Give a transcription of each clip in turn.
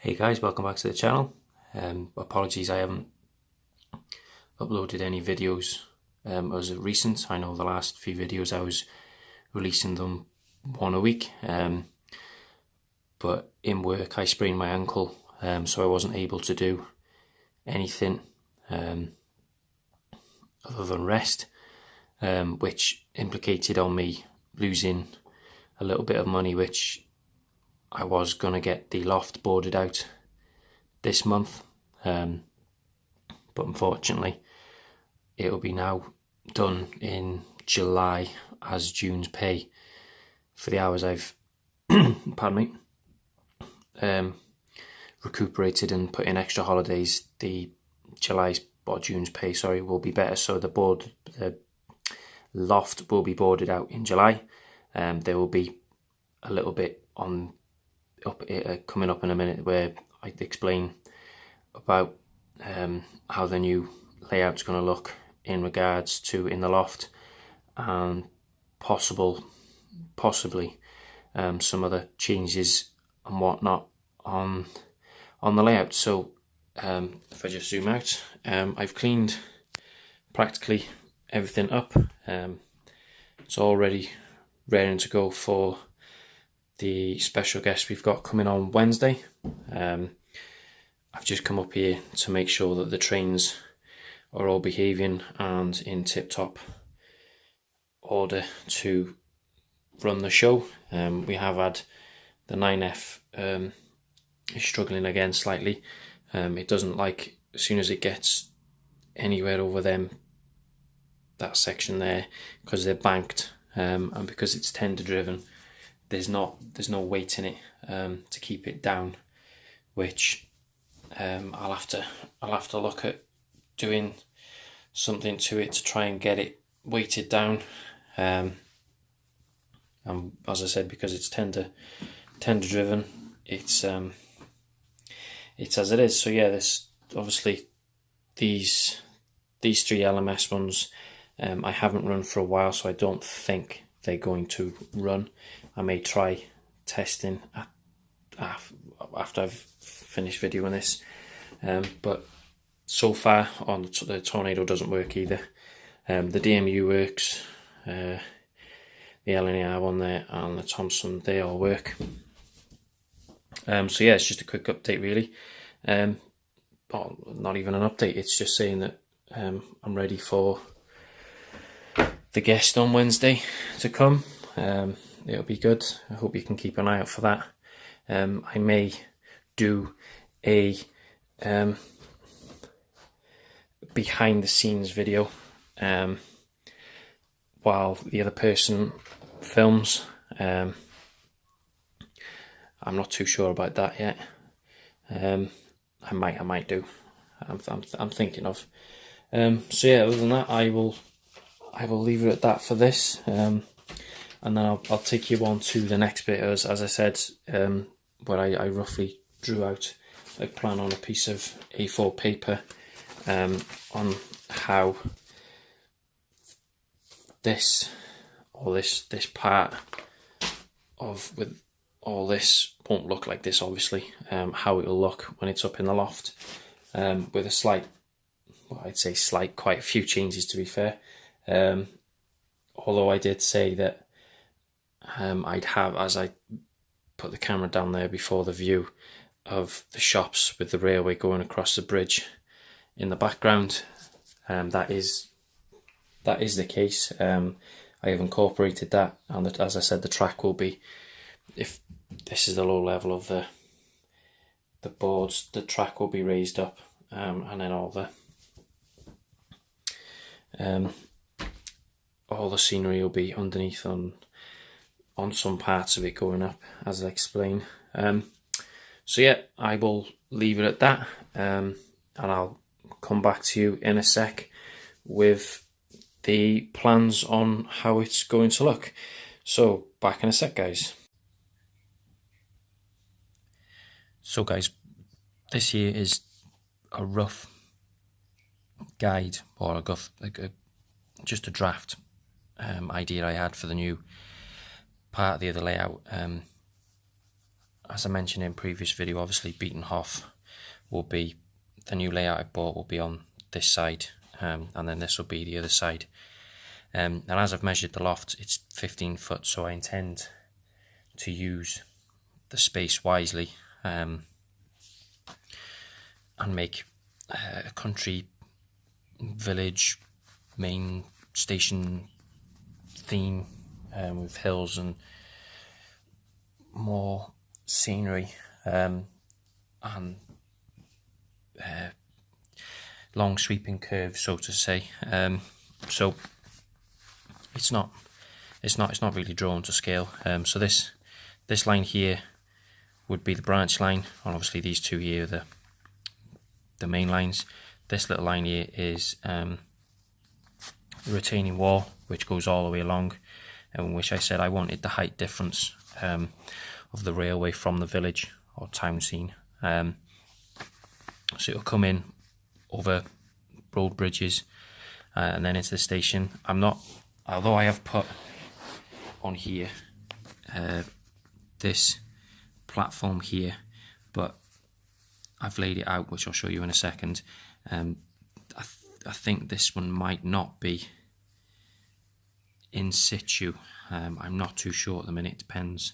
Hey guys, welcome back to the channel. Apologies I haven't uploaded any videos as of recent. I know the last few videos I was releasing them one a week, but in work I sprained my ankle, so I wasn't able to do anything other than rest, which implicated on me losing a little bit of money, which I was going to get the loft boarded out this month, but unfortunately it'll be now done in July as June's pay for the hours I've pardon me, recuperated and put in extra holidays. The July's or June's pay, sorry, will be better, so the loft will be boarded out in July. There will be a little bit coming up in a minute where I explain about how the new layout's going to look in regards to in the loft, and possibly some other changes and whatnot on the layout. So if I just zoom out, I've cleaned practically everything up. It's already ready to go for the special guest we've got coming on Wednesday. I've just come up here to make sure that the trains are all behaving and in tip-top order to run the show. We have had the 9F is struggling again slightly. It doesn't like, as soon as it gets anywhere over that section there, because they're banked, and because it's tender driven, there's no weight in it to keep it down, which I'll have to look at doing something to it to try and get it weighted down. And as I said, because it's tender driven, it's as it is. So yeah, this obviously these three LMS ones I haven't run for a while, so I don't think they're going to run. I may try testing after I've finished videoing this, but so far on the Tornado doesn't work either. The DMU works, the LNAR one there and the Thompson, they all work. So yeah, it's just a quick update really. Well, not even an update, it's just saying that I'm ready for the guest on Wednesday to come. It'll be good. I hope you can keep an eye out for that. I may do a behind the scenes video while the other person films. I'm not too sure about that yet. I might do. I'm thinking of. So yeah, other than that, I will leave it at that for this. And then I'll take you on to the next bit, as I said, where I roughly drew out a plan on a piece of A4 paper on how this part of, with all this, won't look like this obviously, how it'll look when it's up in the loft, with a slight, well, I'd say slight, quite a few changes to be fair, although I did say that I'd have, as I put the camera down there before the view of the shops with the railway going across the bridge in the background, that is the case. I have incorporated that, and as I said, the track will be, if this is the low level of the boards, the track will be raised up, and then all the scenery will be underneath on some parts of it going up, as I explain. So yeah, I will leave it at that, and I'll come back to you in a sec with the plans on how it's going to look. So back in a sec, guys. So guys, this here is a rough guide, or just a draft idea I had for the new part of the other layout. as I mentioned in previous video, obviously Bietenhof will be, the new layout I bought will be on this side, and then this will be the other side. And as I've measured the loft, it's 15 foot, so I intend to use the space wisely, and make a country village main station theme, with hills and more scenery, and long sweeping curves, so to say. So it's not really drawn to scale. So this line here would be the branch line, and obviously these two here are the main lines. This little line here is the retaining wall, which goes all the way along, and which I said I wanted the height difference of the railway from the village or town scene. So it'll come in over road bridges, and then into the station. Although I have put on here this platform here, but I've laid it out, which I'll show you in a second. I think this one might not be in situ. I'm not too sure at the minute. It depends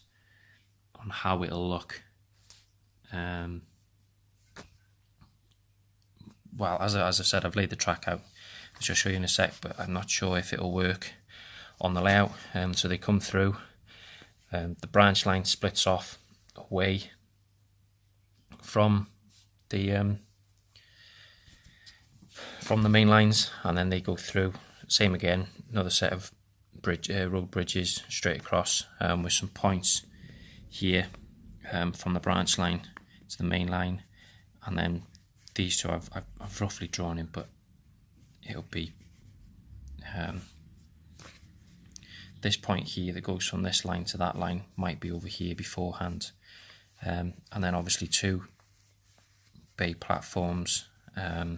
on how it'll look. Well, as I said, I've laid the track out, which I'll show you in a sec, but I'm not sure if it'll work on the layout. So they come through, the branch line splits off away from the main lines, and then they go through, same again, another set of road bridges straight across, with some points here from the branch line to the main line, and then these two I've roughly drawn in, but it'll be this point here that goes from this line to that line might be over here beforehand, and then obviously two bay platforms. I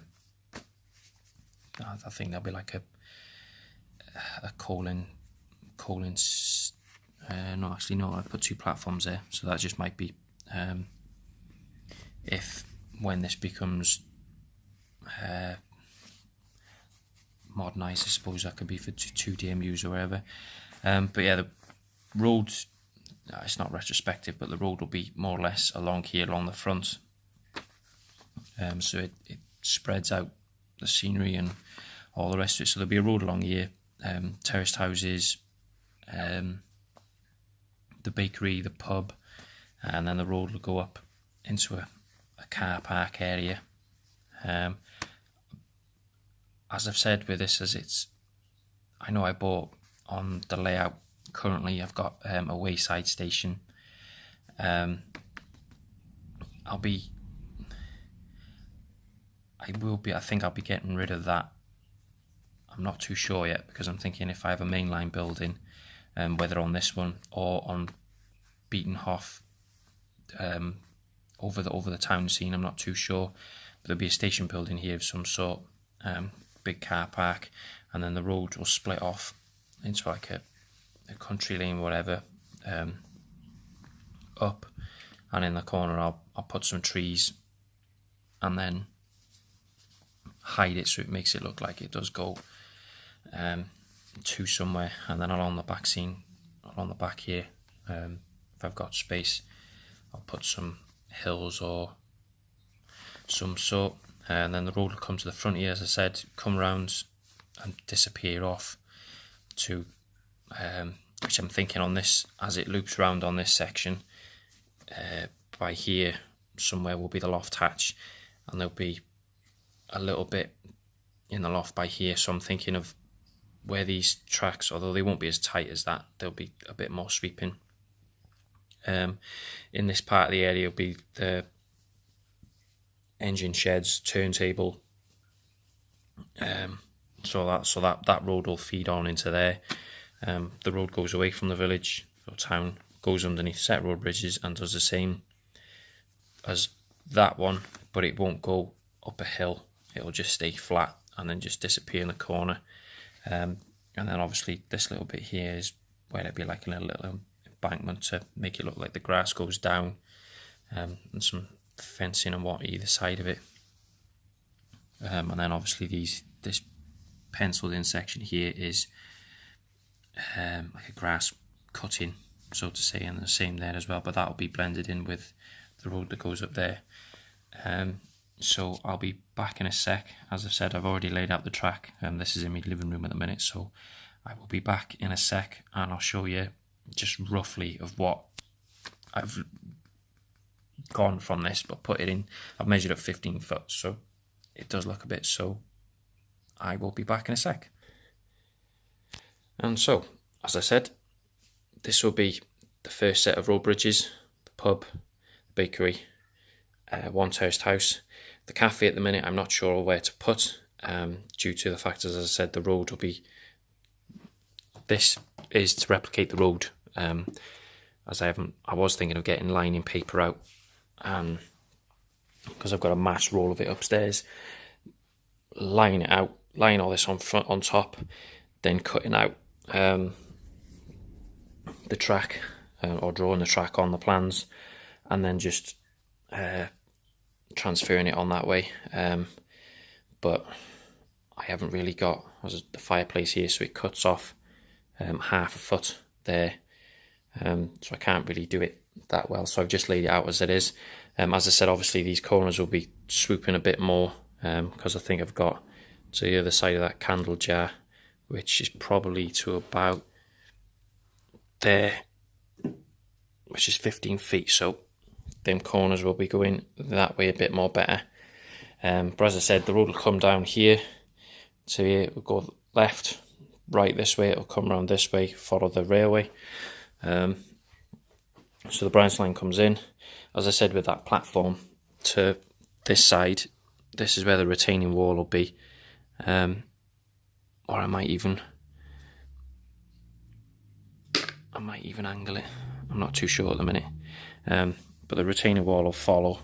think there'll be like a coaling. No, actually no. I put two platforms there, so that just might be if when this becomes modernised, I suppose that could be for two DMUs or whatever. But yeah, the road, it's not retrospective, but the road will be more or less along here, along the front. So it spreads out the scenery and all the rest of it. So there'll be a road along here, terraced houses, the bakery, the pub, and then the road will go up into a car park area. As I've said with this, I know I bought on the layout currently, I've got a wayside station. I think I'll be getting rid of that. I'm not too sure yet, because I'm thinking if I have a mainline building, whether on this one or on Bietenhof, over the town scene, I'm not too sure. But there'll be a station building here of some sort, big car park, and then the road will split off into like a country lane, whatever, up, and in the corner I'll put some trees, and then hide it so it makes it look like it does go to somewhere. And then along the back here, if I've got space, I'll put some hills or some sort, and then the road will come to the front here, as I said, come round and disappear off to which I'm thinking on this, as it loops round on this section, by here somewhere will be the loft hatch, and there'll be a little bit in the loft by here. So I'm thinking of where these tracks, although they won't be as tight as that, they'll be a bit more sweeping. In this part of the area will be the engine sheds, turntable, so that road will feed on into there. The road goes away from the village or town, goes underneath set road bridges, and does the same as that one, but it won't go up a hill. It'll just stay flat and then just disappear in the corner. And then obviously this little bit here is where it'll be like a little embankment to make it look like the grass goes down and some fencing and what either side of it. And then obviously this penciled in section here is like a grass cutting, so to say, and the same there as well, but that'll be blended in with the road that goes up there. So I'll be back in a sec. As I said, I've already laid out the track, and this is in my living room at the minute, so I will be back in a sec and I'll show you just roughly of what I've gone from this, but put it in. I've measured up 15 foot, so it does look a bit, so I will be back in a sec. And so, as I said, this will be the first set of road bridges: the pub, the bakery, one terraced house. The cafe at the minute I'm not sure where to put, due to the fact, as I said, the road will be, this is to replicate the road, as I was thinking of getting lining paper out, because I've got a mass roll of it upstairs, line it out, line all this on top, then cutting out the track, or drawing the track on the plans, and then just transferring it on that way. But I haven't really got the fireplace here, so it cuts off half a foot there, so I can't really do it that well, so I've just laid it out as it is. As I said, obviously these corners will be swooping a bit more, because I think I've got to the other side of that candle jar, which is probably to about there, which is 15 feet, so them corners will be going that way a bit more better. But as I said, the road will come down here, so here it will go left, right this way, it will come around this way, follow the railway. So the branch line comes in, as I said, with that platform to this side. This is where the retaining wall will be, or I might even angle it. I'm not too sure at the minute, but the retaining wall will follow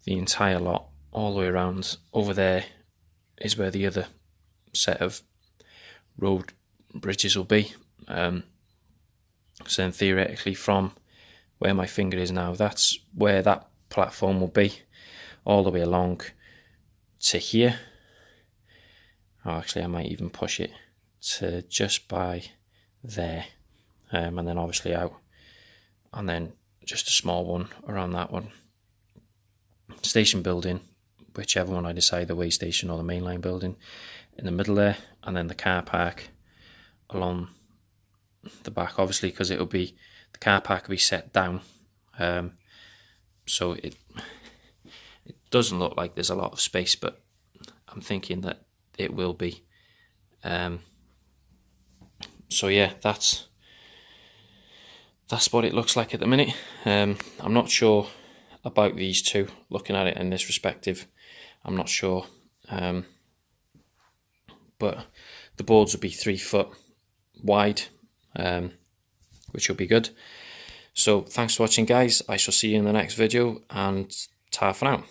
the entire lot all the way around. Over there is where the other set of road bridges will be. So then theoretically, from where my finger is now, that's where that platform will be, all the way along to here. Oh, actually I might even push it to just by there, and then obviously out, and then just a small one around that one. Station building, whichever one I decide, the way station or the mainline building, in the middle there, and then the car park along the back, obviously, because it'll be, the car park will be set down, so it doesn't look like there's a lot of space, but I'm thinking that it will be. So yeah, that's what it looks like at the minute. I'm not sure about these two, looking at it in this perspective, I'm not sure, but the boards will be 3 foot wide, which will be good. So thanks for watching, guys. I shall see you in the next video, and ta for now.